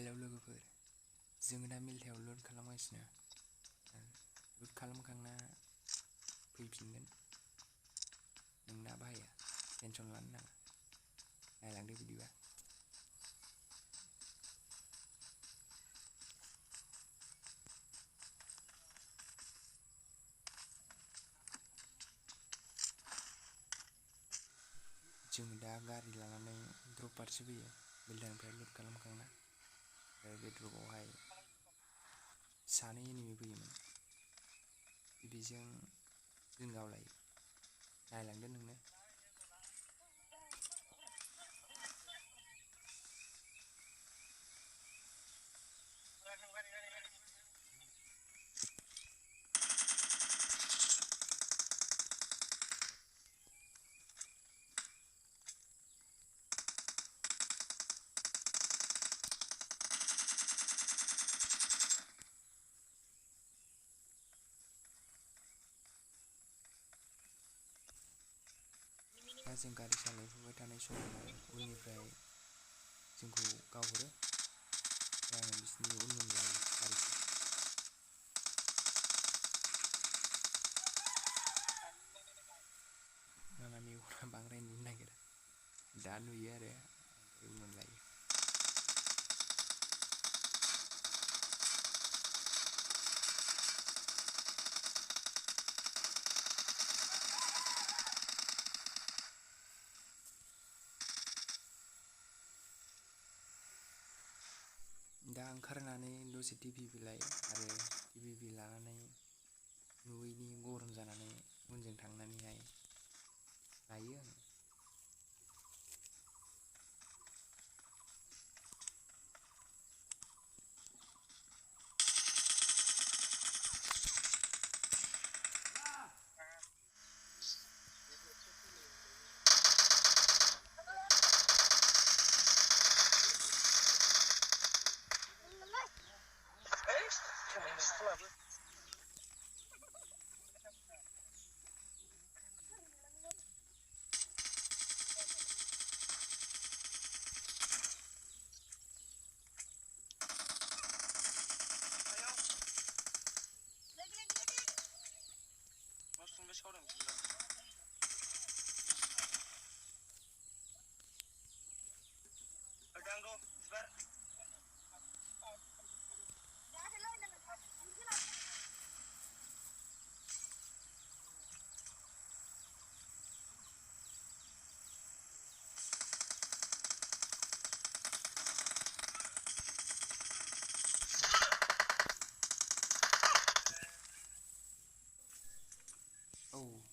Hello लोगोफोर, जोङो दा मिलथायाव लुट खालामगासिनो। लुट खालामखांना फैफिनगोन। नोंना बाहाया, टेनसन लानो नाङा। नायलांदो बिदिबा। जोङो दा गारि लानानै द्रप फारसे फैयो, मिलथानिफ्राय लुट खालामखांना। आरो बे द्रपआवहाय सानै एनिमि फैयोमोन। बेजों जों गावलायो। नायलांदो नोंनो। दा जों गारि सालायफुबाय थानाय समाव उननिफ्राय जोंखौ गावहरो। आङो बिसिनि उन लायो गारिखौ। आंना मेगना बांद्राय नुनो नागिरा। दा नुयो आरो उन लायो। दा ओंखारनानै दसे टिभि लायो आरो टिभि लानानै नुयैनि गरम जानानै उनजों थांनानैहाय लायो आङो।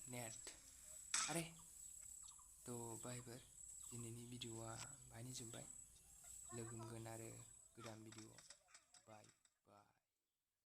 नेट अरे तो बायफोर दिनैनि भिडिअ'आ बाहायनो जोब्बाय। लोगो मोनगोन आरो गोदान भिडिअ'आव।